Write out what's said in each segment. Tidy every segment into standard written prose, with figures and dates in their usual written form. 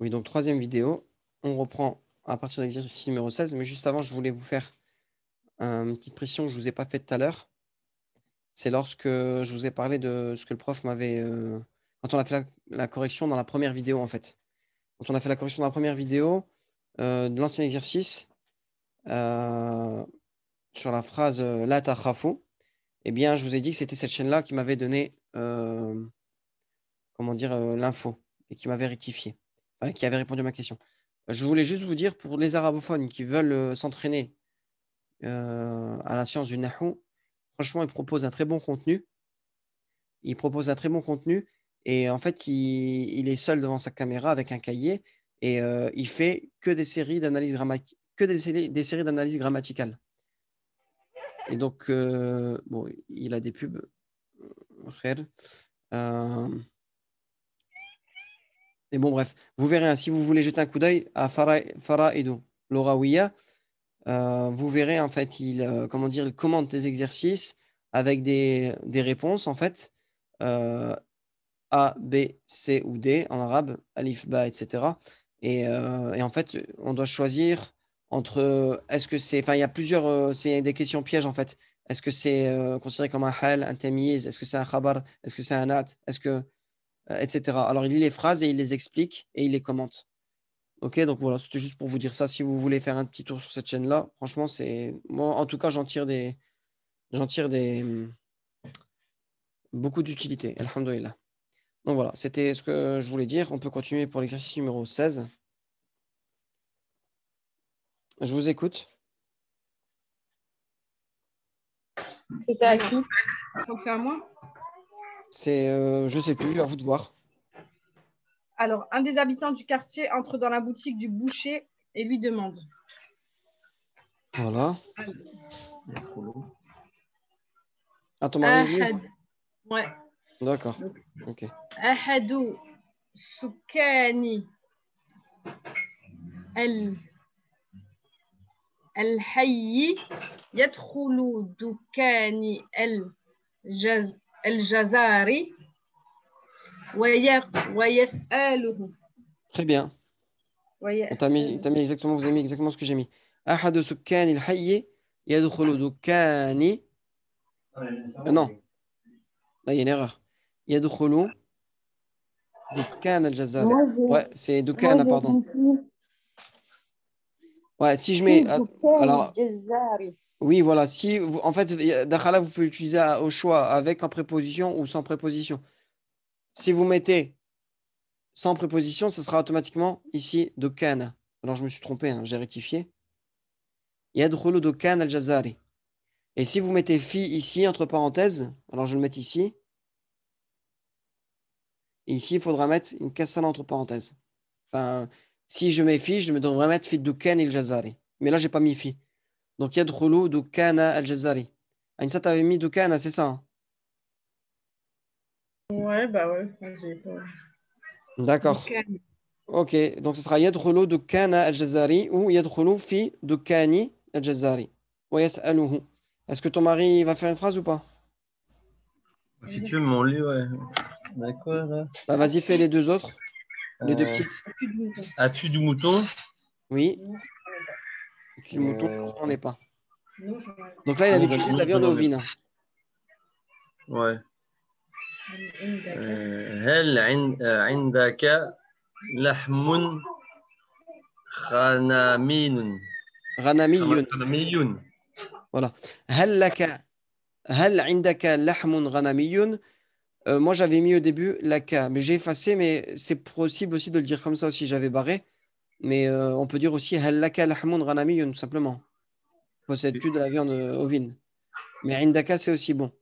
Oui, donc troisième vidéo. On reprend à partir de l'exercice numéro 16. Mais juste avant, je voulais vous faire une petite précision que je ne vous ai pas faite tout à l'heure. C'est lorsque je vous ai parlé de ce que le prof m'avait... quand on a fait la correction dans la première vidéo, en fait. Quand on a fait la correction dans la première vidéo de l'ancien exercice, sur la phrase La takhafu, eh bien, je vous ai dit que c'était cette chaîne-là qui m'avait donné comment dire, l'info et qui m'avait rectifié, enfin, qui avait répondu à ma question. Je voulais juste vous dire, pour les arabophones qui veulent s'entraîner à la science du Nahou, franchement, ils proposent un très bon contenu. Il propose un très bon contenu et en fait, il est seul devant sa caméra avec un cahier et il fait que des séries d'analyse grammaticale, que des séries d'analyse grammaticale. Et donc, bon, il a des pubs. Khair. Et bon, bref, vous verrez, hein, si vous voulez jeter un coup d'œil à Faraidu Lorawiya, vous verrez, en fait, comment dire, il commente des exercices avec des réponses, en fait, euh, A, B, C ou D en arabe, Alif, Ba, etc. Et en fait, on doit choisir entre, est-ce que c'est, enfin, il y a plusieurs, c'est des questions pièges, en fait. Est-ce que c'est considéré comme un hal, un tamiz? Est-ce que c'est un khabar? Est-ce que c'est un at? Est-ce que etc. Alors, il lit les phrases et il les explique et il les commente. Ok, donc voilà, c'était juste pour vous dire ça. Si vous voulez faire un petit tour sur cette chaîne-là, franchement, c'est. Moi, en tout cas, j'en tire beaucoup d'utilité. Alhamdulillah. Donc voilà, c'était ce que je voulais dire. On peut continuer pour l'exercice numéro 16. Je vous écoute. C'était à qui? Donc c'est à moi. C'est, je sais plus, à vous de voir. Alors, un des habitants du quartier entre dans la boutique du boucher et lui demande. Voilà. Ah, ton mari est venu? Ahad. Ouais. D'accord. Ok. Ahadu sukani al الحي يدخل دكان الجزاري ويسأله Très bien. T'as mis exactement, vous avez mis exactement ce que j'ai mis. أحد سكان الحي يدخل دكان. Non, là, il y a une erreur. يدخل دكان الجزار. Moi, Ouais, c'est moi, Dukana, j'ai pardon. une fille. Ouais, si je mets. في دكان Alors, الجزار. oui, voilà. Si en fait, Dakhala, vous pouvez l'utiliser au choix avec en préposition ou sans préposition. Si vous mettez sans préposition, ce sera automatiquement ici Dukana. Alors, je me suis trompé, hein, j'ai rectifié. يدخل دكان الجزار. Et si vous mettez fi ici, entre parenthèses, alors je vais le mettre ici. Et ici, il faudra mettre une cassale entre parenthèses. Enfin, si je mets fi, je me devrais mettre fi Dukan el-Jazari. Mais là, j'ai pas mis fi. Donc, yadkhulu Dukana al-Jazari. Anissa, t'avais mis Dukana, c'est ça, hein? Ouais, bah ouais, j'ai pas. D'accord. Dukkan. Ok, donc ce sera yadkhulu Dukana al-Jazari ou yadkhulu fi Dukani al-Jazari. Wa yas'aluhu. Est-ce que ton mari va faire une phrase ou pas? Si tu veux mon lit, ouais. D'accord. Bah, vas-y, fais les deux autres. Les deux Euh, petites. As-tu du mouton? Oui. Tu le mouton, Euh, j'en ai pas. Donc là, il avait utilisé de la viande ovine. Ouais. هل عندك لحم غنمي؟ غنمي. غنمي. Voilà. هل عندك لحم غنمي. Moi, j'avais mis au début laka, mais j'ai effacé, mais c'est possible aussi de le dire comme ça aussi, j'avais barré. Mais on peut dire aussi hal laka lahmun ghanamiyyun, tout simplement. Possèdes-tu de la viande ovine? Mais indaka, c'est aussi bon.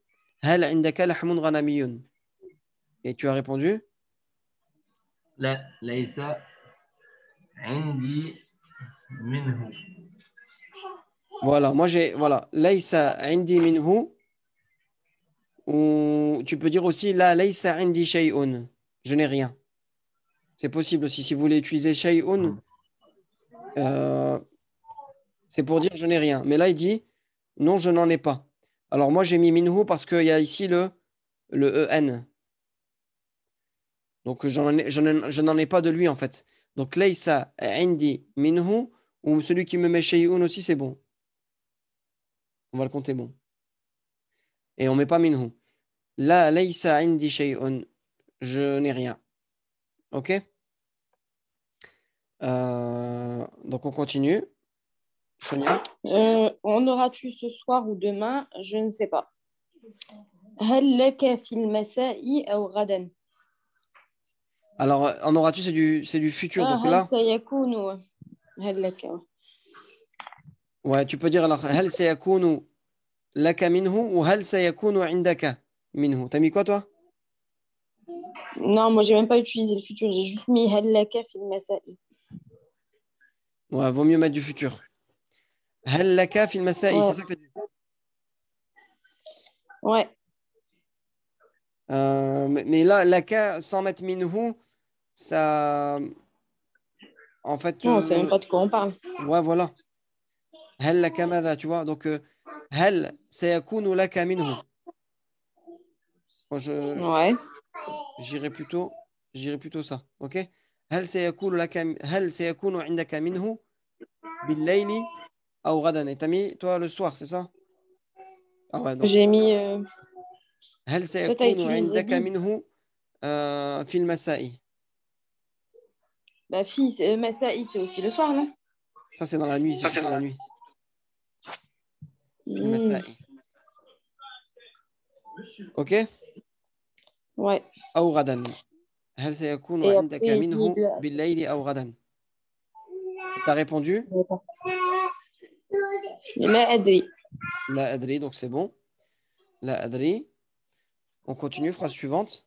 Hal indaka lahmun ghanamiyyun. Et tu as répondu? لا ليس عندي منه. Voilà, moi j'ai. Voilà. Laysa indi minhu. Ou tu peux dire aussi la laysa indi shay'un. Je n'ai rien. C'est possible aussi. Si vous voulez utiliser shay'un, euh, c'est pour dire je n'ai rien. Mais là, il dit non, je n'en ai pas. Alors moi, j'ai mis minhu parce qu'il y a ici le en. Donc je n'en ai pas de lui en fait. Donc, laysa indi minhu, ou celui qui me met shay'un aussi, c'est bon. On va le compter bon. Et on ne met pas minhu. La laysa indi shay'un, je n'ai rien. OK? Donc, on continue. Sonia? En auras-tu ce soir ou demain? Je ne sais pas. هل لك في المساء أو غدا؟ Alors, en auras-tu, c'est du futur. Donc هل là, سيكون هل لك ouais, tu peux dire alors, هل سيكون لك منه ou هل سيكون عندك منه. T'as mis quoi, toi? Non, moi, j'ai même pas utilisé le futur. J'ai juste mis هل لك في المساء. Ouais, vaut mieux mettre du futur. هل لك في المساء, c'est Ouais. ça que t'as dit. Ouais. Mais là, لك sans mettre minhu, ça. En fait, Non, on sait même pas de quoi on parle. ouais, voilà. هل لك ماذا, tu vois. Donc, هل سيكون لك منه. Moi, Ouais. j'irai plutôt ça. OK? هل سيكون عندك منه بالليل أو غدا. Et t'as mis, toi, le soir, c'est ça? Ah ouais, donc. J'ai mis. هل Toi, t'as سيكون utilisé عندك bi. منه في المساء. Bah, fille, Masaï, c'est aussi le soir, non? Ça, c'est dans la nuit, c'est plutôt la nuit. في المساء. OK? Ouais. أو غدا. هل سيكون Et عندك après, il dit. منه بالليل أو غدا. T'as répondu? لا أدري. لا أدري, donc c'est bon. لا أدري. On continue, phrase suivante.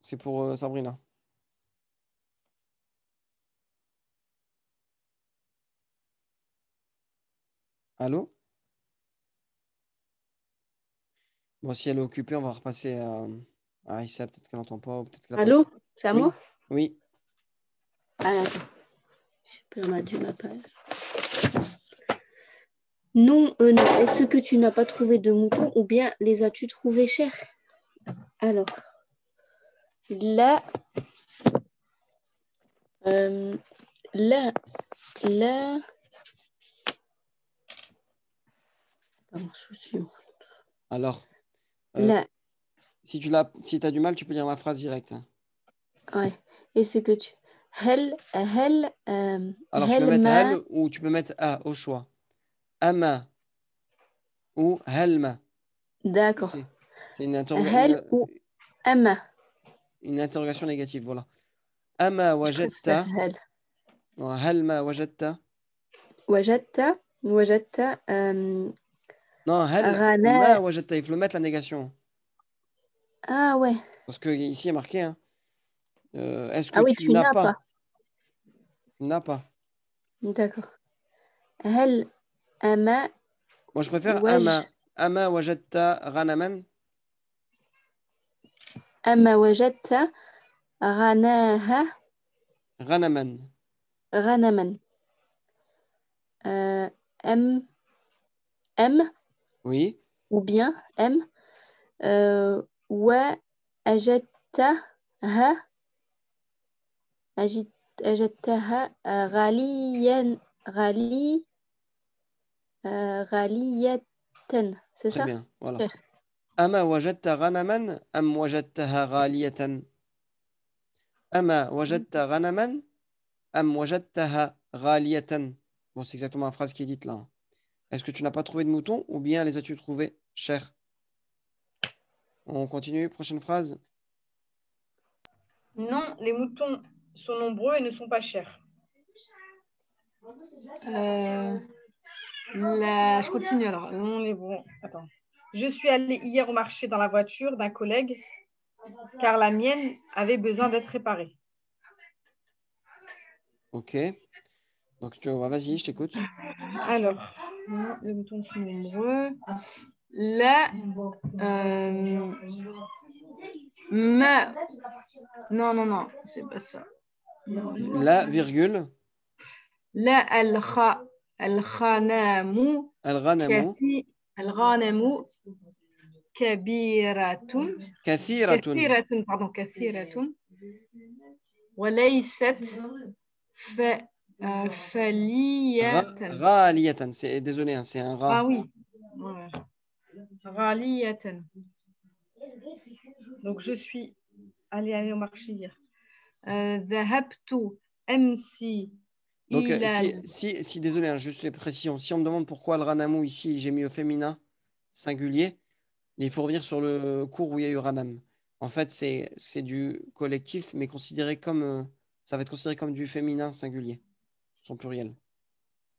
C'est pour Sabrina. Allô? Bon, si elle est occupée, on va repasser à Aïssa. Peut-être qu'elle n'entend pas, ou peut-être qu'elle a pas. Allô, c'est à Oui. moi? Oui. Ah, attends. J'ai perdu ma page. Non, non. Est-ce que tu n'as pas trouvé de mouton ou bien les as-tu trouvés chers? Alors, là, là, là. Attends, je suis où? Alors, Là, si t'as du mal, tu peux lire ma phrase directe. Hein. ouais. Est-ce que tu. Alors, tu peux mettre hel ou tu peux mettre a au choix. Ama ou helma. D'accord. C'est une Hel ou ama. une interrogation négative, voilà. Ama Je préfère wajadta. hel. Helma wajadta. Wajadta. Wajadta. Non, hel Rana. ma wajadta. Il faut le mettre la négation. Ah ouais. Parce que ici, il est marqué. Hein, est-ce que Ah oui, tu tu n'as n'as pas? pas. N'a pas. D'accord. هل أما Moi, je préfère وج ama wajadta ghanaman. أما وجدت غناها Ghanaman. غنما أم Oui. ou bien أم أجدتها غالية c'est Très ça? bien. Voilà. Super. أما وجدت غنما أم وجدتها غالية؟ أما وجدت غنما أم وجدتها غالية؟ Bon, c'est exactement la phrase qui est dite là. Est-ce que tu n'as pas trouvé de moutons ou bien les as-tu trouvés chers? On continue, prochaine phrase. Non, les moutons sont nombreux et ne sont pas chers. Je continue alors. Non, les bons. Attends. Je suis allée hier au marché dans la voiture d'un collègue car la mienne avait besoin d'être réparée. Ok. Donc, tu vois, vas-y, je t'écoute. Alors, les moutons sont nombreux. Là, non, c'est pas ça. La virgule. Là, الغنم الغنم الغنم كبيرة كثيرة. pardon كثيرة وليست ف... فلية. غالية. Désolé, hein, c'est un Ah rat. oui. Ouais. غالية. Donc je suis allée au marché hier. ذهبت أمس Donc, إلى si désolé, hein, juste les précisions. Si on me demande pourquoi le ranamou ici, j'ai mis au féminin singulier, il faut revenir sur le cours où il y a eu ranam. En fait, c'est du collectif, mais considéré comme, ça va être considéré comme du féminin singulier, son pluriel.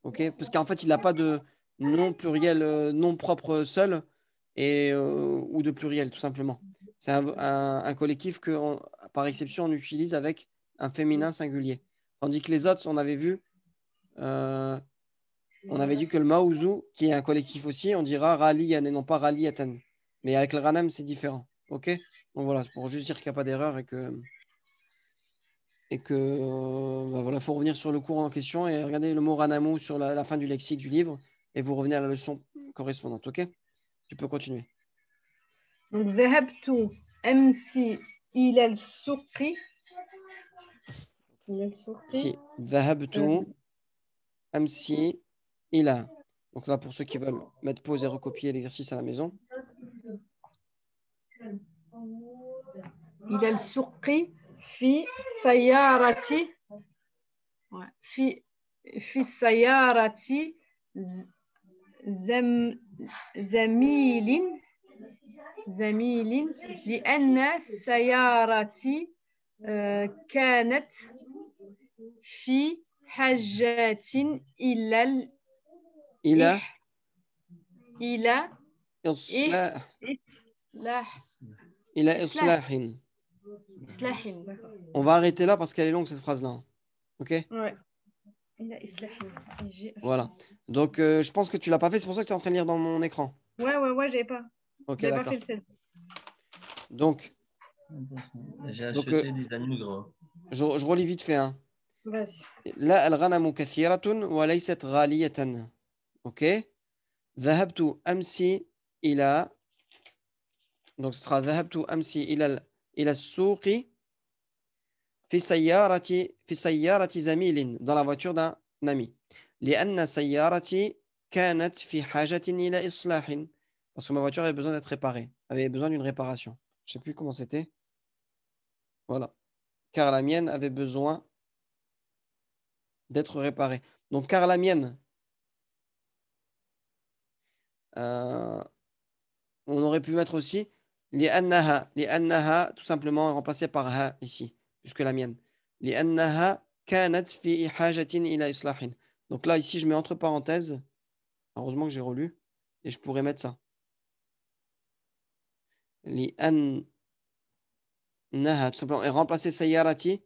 Ok? Parce qu'en fait, il n'a pas de nom pluriel, nom propre seul ou de pluriel, tout simplement. C'est un collectif que, par exception, on utilise avec un féminin singulier. Tandis que les autres, euh, on avait dit que le maouzou, qui est un collectif aussi, on dira raliyan et non pas raliyatan. Mais avec le ranam, c'est différent. Ok? Donc voilà, c'est pour juste dire qu'il n'y a pas d'erreur et que bah voilà, faut revenir sur le cours en question et regarder le mot ranamou sur la fin du lexique du livre et vous revenez à la leçon correspondante. Ok? Tu peux continuer. Donc ذهبت أمس إلى السوق. Ici, dhahabtu amsi ila. Donc là, pour ceux qui veulent mettre pause et recopier l'exercice à la maison. إلى السوق في سيارتي في سيارة زميل لأن سيارتي كانت في حاجة إلى إلى إلى إصلاح إصلاح. إلى إصلاح. On va arrêter là parce qu'elle est longue cette phrase-là. Ok? Ouais. Voilà. Donc, je pense que tu l'as pas fait. C'est pour ça que tu es en train de lire dans mon écran. Ouais, j'ai pas. Ok, J'ai pas d'accord. fait le 16. Donc, J'ai acheté des agneaux gras. je relis vite fait. Hein. Vas-y. لا الغنم كثيرة وليست غالية. Ok? ذهبت أمس إلى. Donc, ce sera ذهبت أمس إلى السوق في سيارة زميل dans la voiture d'un ami. لأن سيارتي كانت في حاجة إلى إصلاح. Parce que ma voiture avait besoin d'être réparée, avait besoin d'une réparation. Je sais plus comment c'était. Voilà. Car la mienne avait besoin d'être réparée. Donc, car la mienne, on aurait pu mettre aussi لأنها, tout simplement remplacé par ha ici, puisque la mienne. لأنها كانت في حاجة إلى إصلاح. Donc là, ici, je mets entre parenthèses. Heureusement que j'ai relu. Et je pourrais mettre ça. لأنها, tout simplement. Et remplacer سيارتي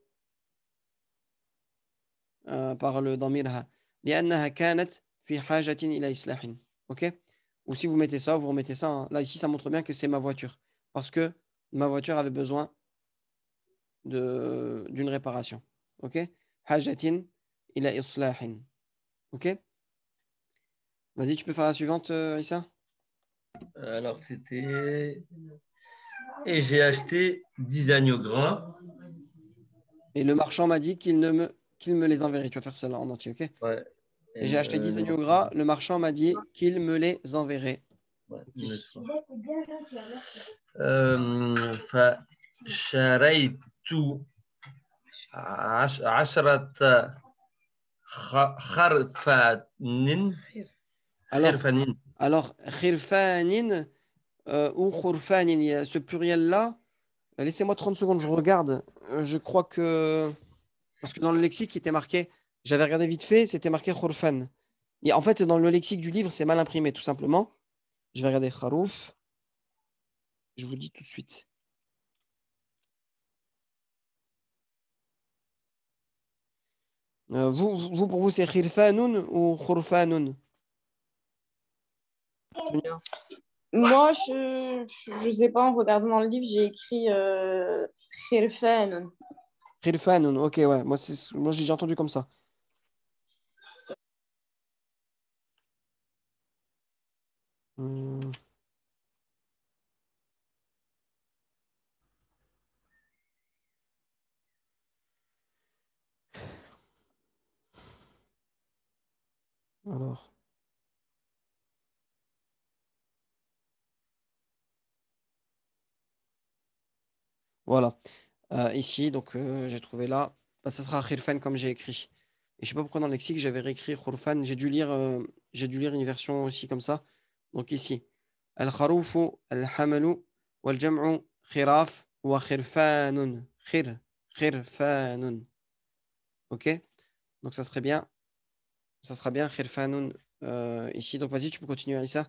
par le ضميرها. لأنها كانت في حاجة إلى إصلاح. Ok? Ou si vous mettez ça, vous remettez ça. Hein. Là, ici, ça montre bien que c'est ma voiture. Parce que ma voiture avait besoin d'une réparation. Ok? حاجة إلى إصلاح. Ok? Vas-y, tu peux faire la suivante, Issa? Alors, c'était... Et j'ai acheté 10 agneaux gras. Et le marchand m'a dit qu'il me les enverrait. Tu vas faire cela en entier, ok? Ouais. Et j'ai acheté 10 agneaux gras. Le marchand m'a dit qu'il me les enverrait. Ouais, Ici. فشريت 10 خرفان. Alors, khirfanin ou khurfanin, ce pluriel-là, laissez-moi 30 secondes, je regarde. Je crois que. Parce que dans le lexique, il était marqué. J'avais regardé vite fait, c'était marqué khurfan. Et en fait, dans le lexique du livre, c'est mal imprimé, tout simplement. Je vais regarder kharouf. Je vous dis tout de suite. Pour vous, c'est khirfanun ou khurfanun? Sonia? Moi, je sais pas, en regardant dans le livre, j'ai écrit khirfanun. Khirfanun, ok, ouais. Moi, j'ai déjà entendu comme ça. Alors. Voilà. Ici, donc j'ai trouvé là. Bah, ça sera khirfan comme j'ai écrit. Et je sais pas pourquoi dans le lexique j'avais réécrit khurfan. J'ai dû lire une version aussi comme ça. Donc ici. Al-kharoufu, al-hamalu, wal-jam'u, khiraf, wa khirfanun. Khirfanun. Ok? Donc ça serait bien. Ça sera bien khirfanun ici. Donc vas-y, tu peux continuer, Issa.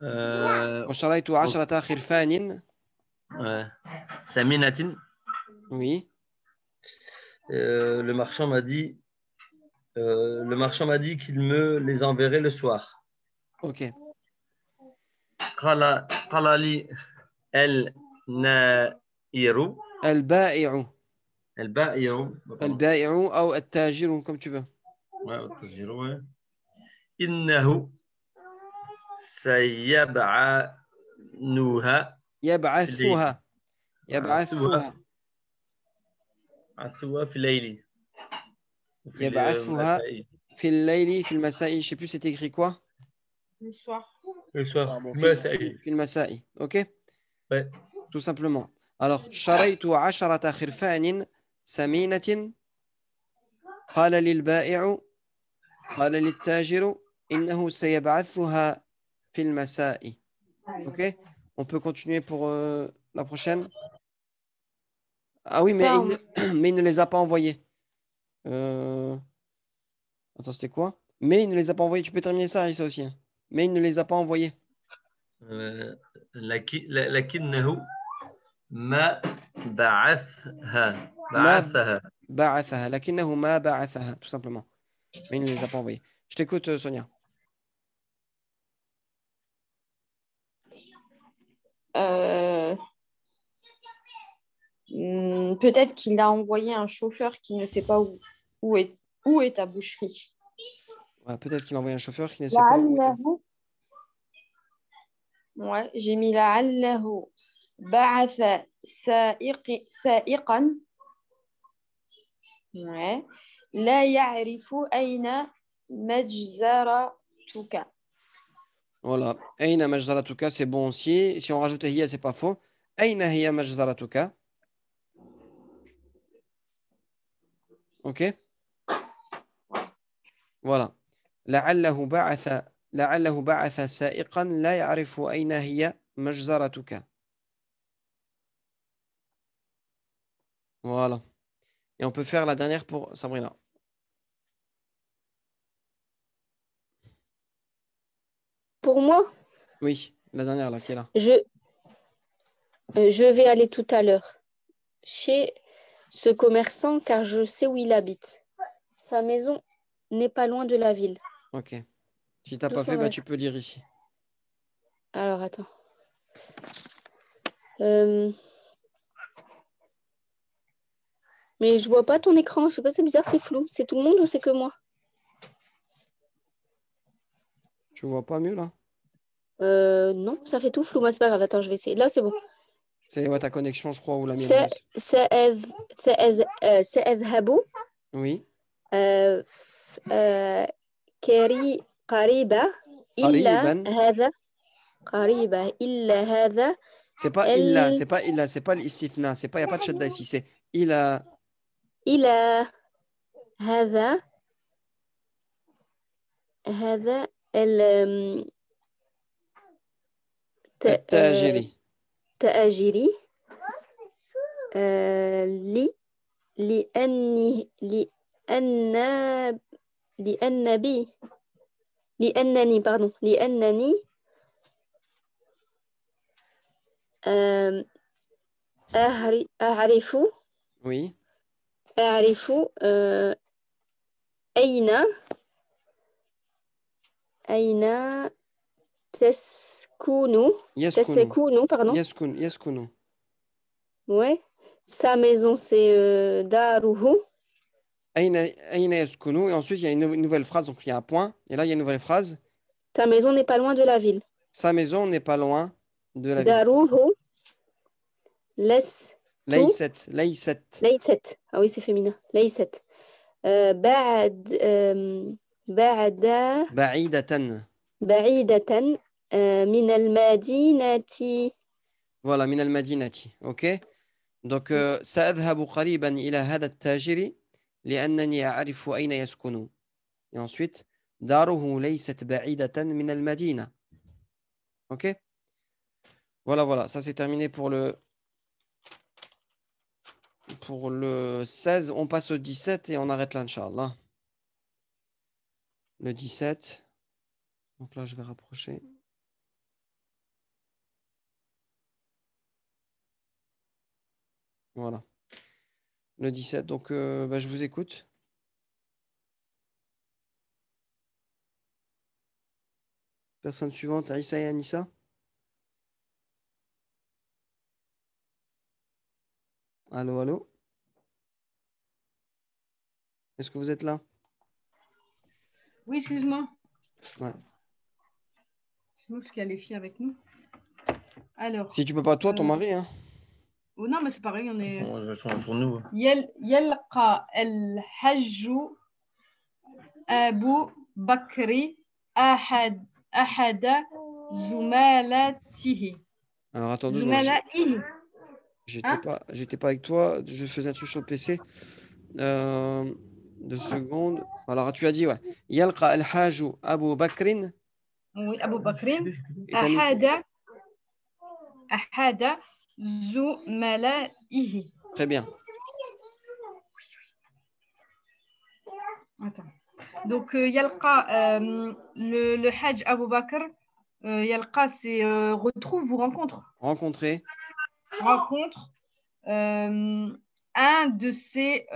واشتريت عشرة خرفان. ouais. Saminatin. Oui. Le marchand m'a dit qu'il me les enverrait le soir. Ok. قال لي النائر البائع. البائع البائع أو التاجر comme tu veux. والتاجر ouais. إنه سيبعنها في الليل يبعثها. يبعثها. عثوا في الليل وفي يبعثها المساء في الليل في المساء. Je sais plus c'est écrit quoi. Le soir. le soir Bon, مساء في المساء. Ok. ouais. Tout simplement. Alors شريت عشرة خرفان سمينة. قال للبائع قال للتاجر إنه سيبعثها في المساء. Ok. On peut continuer pour la prochaine. Ah oui, mais mais il ne les a pas envoyés. Attends, c'était quoi? Mais il ne les a pas envoyés. Tu peux terminer ça, Issa aussi, hein. Mais il ne les a pas envoyés. لكنه ما بعثها ما بعثها بعثها. لكنه ما بعثها, tout simplement. Mais il ne les a pas envoyés. Je t'écoute, Sonia. Peut-être qu'il a envoyé un chauffeur qui ne sait pas où est ta boucherie. Ouais, peut-être qu'il a envoyé un chauffeur qui ne sait pas où était. لعله Ouais, j'ai mis لعله بعث سائقا ouais. لا يعرف أين مجزرتك. Voilà. أين مجزرتك, c'est bon aussi. Si on rajoute hiya, c'est pas faux. أين هي مجزرتك. Ok. Voilà. لعله بعث سائقا لا يعرف أين هي مجزرتك. Voilà. Et on peut faire la dernière pour Sabrina. Pour moi, Oui, la dernière là, qui est là. je vais aller tout à l'heure chez ce commerçant car je sais où il habite. Sa maison n'est pas loin de la ville. Ok. Si t'as pas Doucement, fait, bah, ouais. tu peux lire ici. Alors, attends. Mais je vois pas ton écran. Je sais pas, c'est bizarre, c'est flou. C'est tout le monde ou c'est que moi? Tu vois pas mieux là? Non, ça fait tout flou. Moi, c'est pas grave. Attends, je vais essayer. Là, c'est bon. C'est ouais, ta connexion, je crois, ou la mienne. سأذهب Oui. قريبة إلا قريبا. هذا قريبة إلا هذا C'est pas illa, c'est pas illa, c'est pas l'istithna, c'est pas, y a pas de shadda ici, c'est illa. إلى هذا التاجري. تأجيري لأني أعرف Oui. أين تسكن pardon. يسكن. Ouais. Sa maison, c'est Daruhu. أين يسكن. Et ensuite, il y a une nouvelle phrase, donc il y a un point. Et là, il y a une nouvelle phrase. Ta maison n'est pas loin de la ville. Sa maison n'est pas loin de la ville. Daruhu. ليست. Ah oui, c'est féminin. ليست. بعد بعد بعيدة. بعيدة من المدينة. Voilà, من المدينة. OK. Donc, سأذهب قريبا إلى هذا التاجر لأنني أعرف أين يسكن. Et ensuite, داره ليست بعيدة من المدينة. OK. Voilà, voilà. Ça, c'est terminé pour le 16. On passe au 17 et on arrête là, Inch'Allah. Le 17. Donc là, je vais rapprocher. Voilà. Le 17. Donc, je vous écoute. Personne suivante, Aïssa et Anissa. Allô, allô. Est-ce que vous êtes là? Oui, excuse-moi. Ouais. C'est nous parce qu'il y a les filles avec nous. Alors. Si tu peux pas, toi, ton mari, hein. Oh non, mais c'est pareil, on est. Je change pour nous. يلقى الحج أبو بكر أحد زملاته. Alors, attends 2 secondes. زملائه. J'étais pas avec toi. Je faisais un truc sur le PC. 2 secondes. Alors, tu as dit, ouais. Yalqa al-Hajj Abu Bakrin. Oui, Abu Bakrin. Et t'as mis- أحد زملائه. Très bien. Attends. Donc, Yalqa, le Hajj Abu Bakr, Yalqa, c'est retrouve ou rencontre. Rencontrer. Rencontre un de ses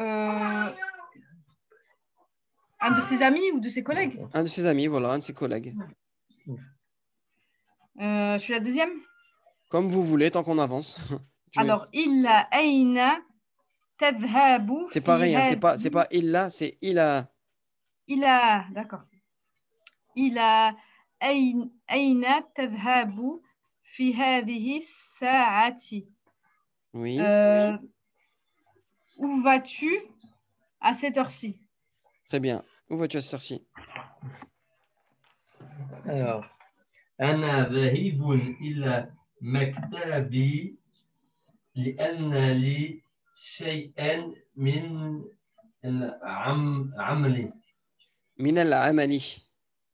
amis ou de ses collègues. Un de ses amis, voilà, un de ses collègues. Je suis la deuxième. Comme vous voulez, tant qu'on avance. Alors, illa aina tadhhabu. C'est pareil, hein, c'est pas illa, c'est ila. Ila, d'accord. Ila aina tadhhabu fi hadhihi sa'ati. Oui. Où vas-tu à cette heure-ci? Très bien. Où vas-tu à cette heure-ci? Alors, أنا ذاهب إلى مكتبي لأن لي شيئا من عملي. من العمل.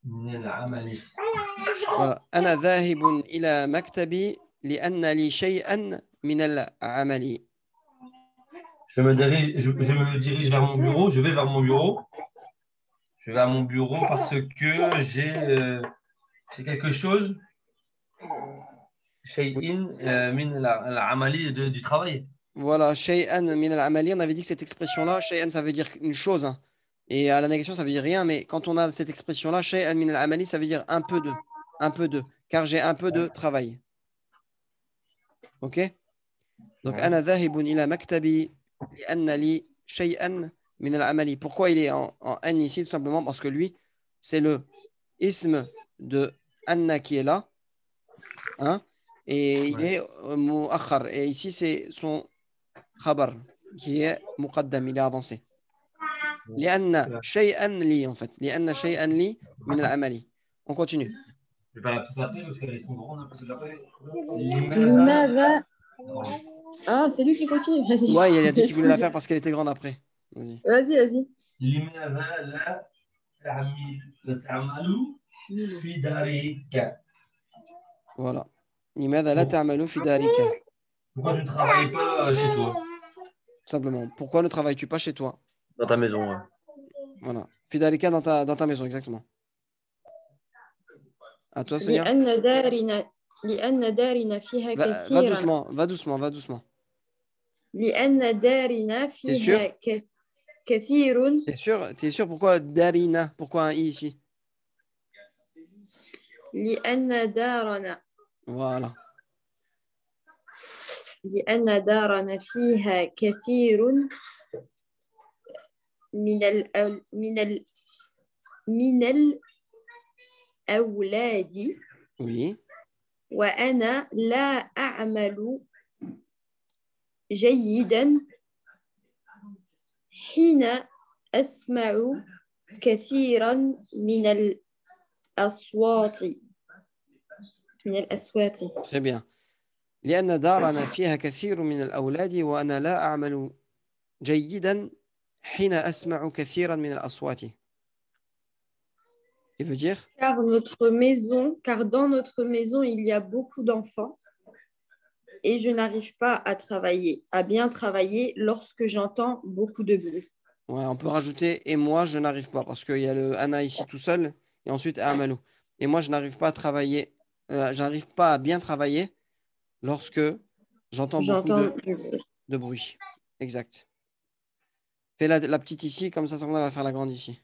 من العمل. Voilà. أنا ذاهب إلى مكتبي لأن لي شيئا من العمل. Je me dirige vers mon bureau. Je vais vers mon bureau. Je vais à mon bureau parce que j'ai quelque chose. شيئا من العمل du travail. Voilà, shay'an min al-amali, on avait dit que cette expression-là, shay'an, ça veut dire une chose, hein. Et à la négation, ça veut dire rien, mais quand on a cette expression-là, shay'an min al-amali, ça veut dire un peu de, car j'ai un peu de travail. Ok? Donc, ana dhahibun ila maktabi li'anna li shay'an min al-amali. Pourquoi il est en an ici? Tout simplement parce que lui, c'est le ism de anna qui est là, hein? Et il est mu'akhar. Et ici, c'est son khabar qui est muqaddam, il est avancé. لأن شيئا لي en fait. لأن شيئا لي من العمل. On continue. Je vais pas la petite après parce qu'elles sont grandes. لماذا Ah, c'est lui qui continue. Vas-y. Ouais, il a dit qu'il voulait la faire parce qu'elle était grande après. Vas-y. Vas-y. لماذا لا تعمل في دارك. Voilà. لماذا لا تعمل في دارك. Pourquoi tu ne travailles pas chez toi? Simplement. Pourquoi ne travailles-tu pas chez toi? Dans ta maison. Ouais. Voilà. في دارك dans ta maison, exactement. À toi, Sonia. لأن دارنا فيها Va doucement, va doucement. لأن دارنا فيها كثير. T'es sûr pourquoi darina? Pourquoi un i ici? لأن دارنا. Voilà. لأن دارنا فيها كثير من الأولاد. Oui. وأنا لا أعمل جيدا حين أسمع كثيرا من الأصوات من الأصوات. Très bien. لأن دارنا فيها كثير من الأولاد وأنا لا أعمل جيدا حين أسمع كثيرا من الأصوات. Il veut dire? Car dans notre maison, il y a beaucoup d'enfants et je n'arrive pas à bien travailler lorsque j'entends beaucoup de bruit. Ouais, on peut rajouter et moi je n'arrive pas parce qu'il y a le Anna ici tout seul et ensuite Amalou. Et moi je n'arrive pas à travailler, j'arrive pas à bien travailler lorsque j'entends beaucoup J'entends du bruit. de bruit. Exact. Fais la petite ici, comme ça on va faire la grande ici.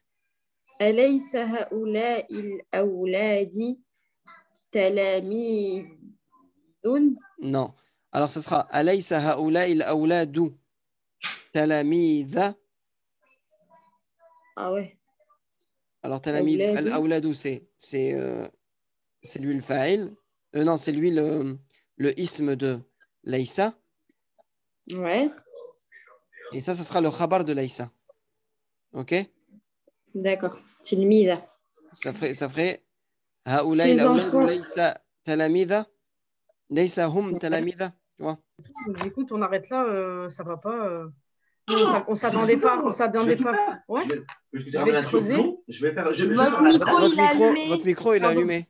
أليس هؤلاء الأولاد تلاميذ؟ Non. Alors ce sera Alaysa haoula il aouladu talamidha. Ah ouais. Alors talamid Awladu. al-aouladu c'est lui le fa'il. Non, c'est lui le isme de Laysa. Ouais, Et ça sera le khabar de Laysa. Ok? d'accord. Tilmida. Ça ferait haoula Ces il aouladu enfants. Laysa talamidha. Laysa hum talamidha. Tu vois? Donc, écoute, on arrête là, ça va pas. Nous, on s'attendait pas, on s'attendait pas. Ouais. Je vais creuser. Votre micro, il est allumé. Votre micro, il est Pardon. allumé.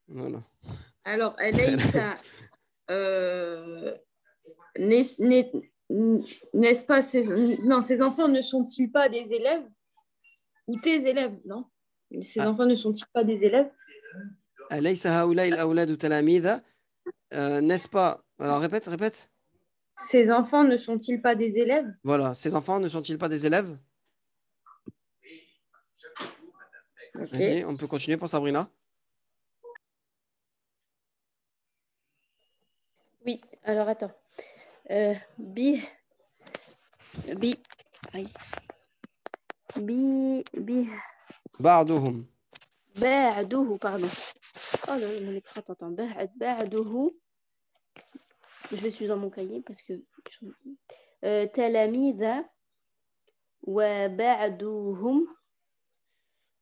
Voilà. Alors, Alaysa, n'est-ce pas ces enfants ne sont-ils pas des élèves? Ou tes élèves, non? Ces Ah. enfants ne sont-ils pas des élèves? Alaysa haoula il aouladu talamidha. N'est-ce pas? Alors répète. Ces enfants ne sont-ils pas des élèves? Voilà, ces enfants ne sont-ils pas des élèves? Ok. Vas-y, on peut continuer pour Sabrina. Oui, alors attends. Bi. Aïe. Bi. Ba'duhum. بعده pardon. Oh là là, mon écran t'entend. بعده. Je vais suivre dans mon cahier parce que تلاميذ وبعدهم.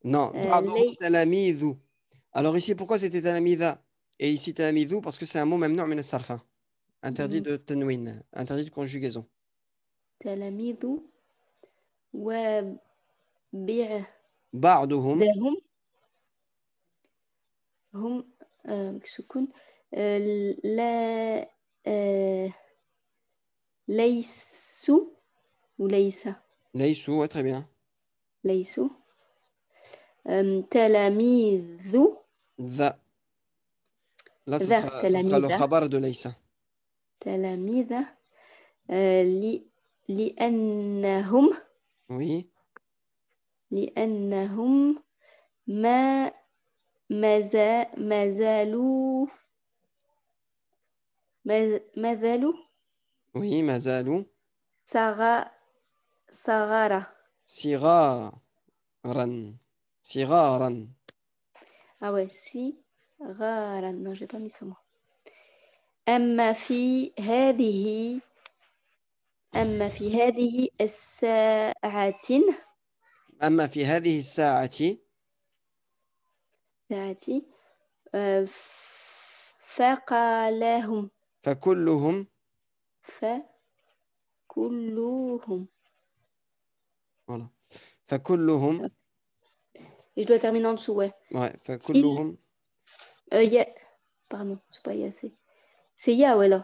Non, ba'duhum talamidhu. Alors ici, pourquoi c'était talamidha et ici talamidhu? Parce que c'est un mot même min as-sarfa. Interdit de tanwin, interdit de conjugaison. تلاميذ وبعدهم Ba'duhum. هم سكون لا ليسوا وليس Laysu, ouais, très bien. ليسوا تلاميذ Dha. Là, ce ذا sera le تلاميذ khabar de Laysa. تلاميذ لأنهم Oui. ما زالوا Oui, mazalu. صغارا. Sigaran. Ah ouais, صغارا. Non, j'ai pas mis ça moi. أما في هذه الساعة أما في هذه الساعة فقالهم فكلهم voilà. فكلهم Et je dois terminer en dessous, ouais. ouais. فكلهم pardon, c'est pas assez. C'est ya, ouais, là.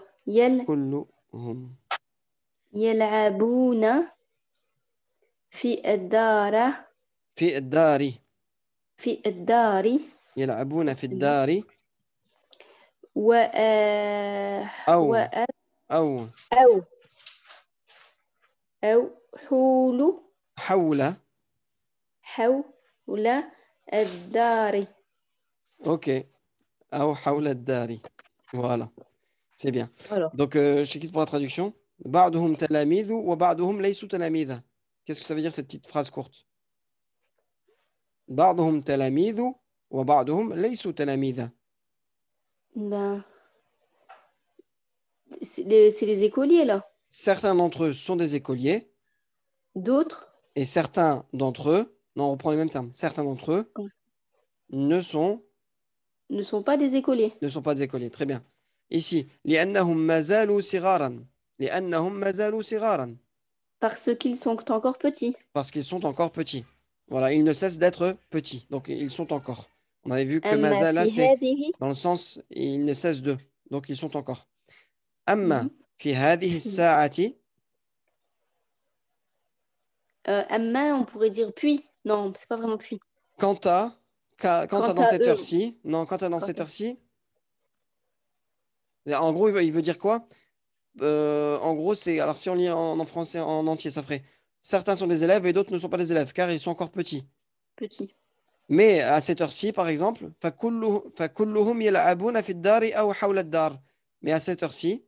كلهم يلعبون في الدار يلعبون في الدار أو حول الدار. Ok. أو حول الدار. Voilà. C'est bien. Alors. Donc, je quitte pour la traduction. بعضهم تلاميذ وبعضهم ليسوا تلاميذ. Qu'est-ce que ça veut dire cette petite phrase courte? بعضهم تلاميذ وبعضهم ليسوا تلاميذ. Ben, c'est les écoliers, là. Certains d'entre eux sont des écoliers. D'autres Et certains d'entre eux, non, on reprend les mêmes termes, certains d'entre eux Ouais. ne sont ne sont pas des écoliers. des écoliers. Très bien. Ici, لأنهم ما زالوا صغارا. لأنهم ما زالوا صغارا. Parce qu'ils sont encore petits. Parce qu'ils sont encore petits. Voilà, ils ne cessent d'être petits. Donc, ils sont encore. On avait vu que أما mazala, في c'est هذه dans le sens, ils ne cessent de. Donc, ils sont encore. أما Mhm. في هذه الساعة. أما, on pourrait dire puis. Non, c'est pas vraiment puis. Quant à, quant à Quant dans à cette eux. heure-ci, non, quant à dans Quant cette à- heure-ci, en gros, il veut dire quoi? En gros, c'est, alors si on lit en français en entier, ça ferait certains sont des élèves et d'autres ne sont pas des élèves car ils sont encore petits. Petit. Mais à cette heure-ci, par exemple, فكلهم يلعبون في الدار أو حول الدار. Mais à cette heure-ci,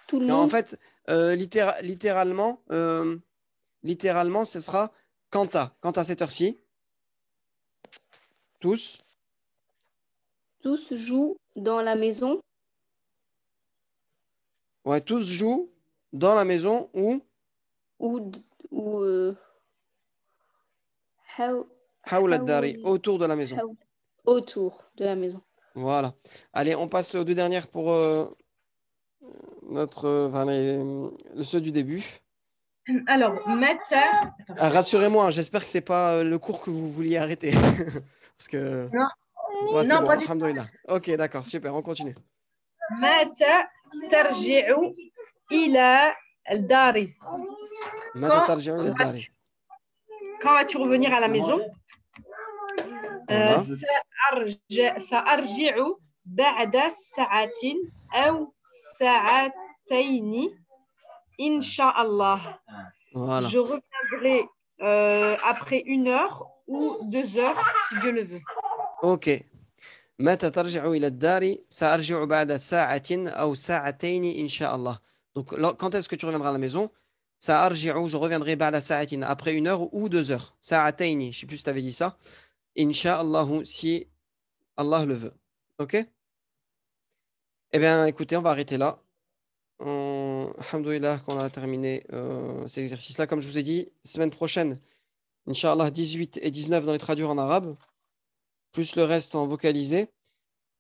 Tout le mais en monde, fait, littéralement, ce sera quant à cette heure-ci, tous, tous jouent dans la maison ouais, tous jouent dans la maison ou ou, ou حو- حول الدار, حول- autour de la maison. حول- autour de la maison. Voilà. Allez, on passe aux deux dernières pour enfin, ceux du début. Alors, mata. Ah, rassurez-moi, hein, j'espère que c'est pas le cours que vous vouliez arrêter. Parce que Non, ouais, c'est non, bon, pas du tout. alhamdoulilah. Ok, d'accord, super, on continue. متى ترجع إلى الدار؟ متى ترجع إلى الدار؟ Quand vas-tu revenir à la maison? Voilà. سأرجع بعد ساعة أو ساعتين إن شاء الله. Voilà. Je reviendrai après 1 heure ou 2 heures si Dieu le veut. Ok. متى ترجع إلى الدار؟ سأرجع بعد ساعة أو ساعتين إن شاء الله. Donc, quand est-ce que tu reviendras à la maison? سأرجع, je reviendrai بعد ساعة, après 1 heure ou 2 heures. ساعتين, je ne sais plus si tu avais dit ça. Inch'Allah, si Allah le veut. Ok? Eh bien, écoutez, on va arrêter là. Alhamdoulilah qu'on a terminé ces exercices-là. Comme je vous ai dit, semaine prochaine, Inch'Allah, 18 et 19 dans les traduire en arabe, plus le reste en vocalisé.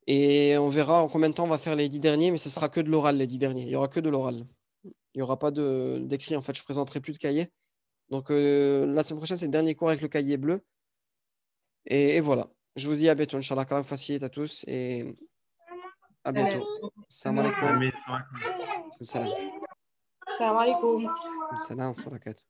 Et on verra en combien de temps on va faire les 10 derniers, mais ce sera que de l'oral, les 10 derniers. Il n'y aura que de l'oral. Il n'y aura pas d'écrit. En fait, je présenterai plus de cahier. Donc, la semaine prochaine, c'est le dernier cours avec le cahier bleu. Et voilà. Je vous dis à bientôt, Inch'Allah. Qu'Allah vous facilite à tous. Et à bientôt. Salam alaikum. Amen. Salam. Salam alaikum. Salam wa barakatuh.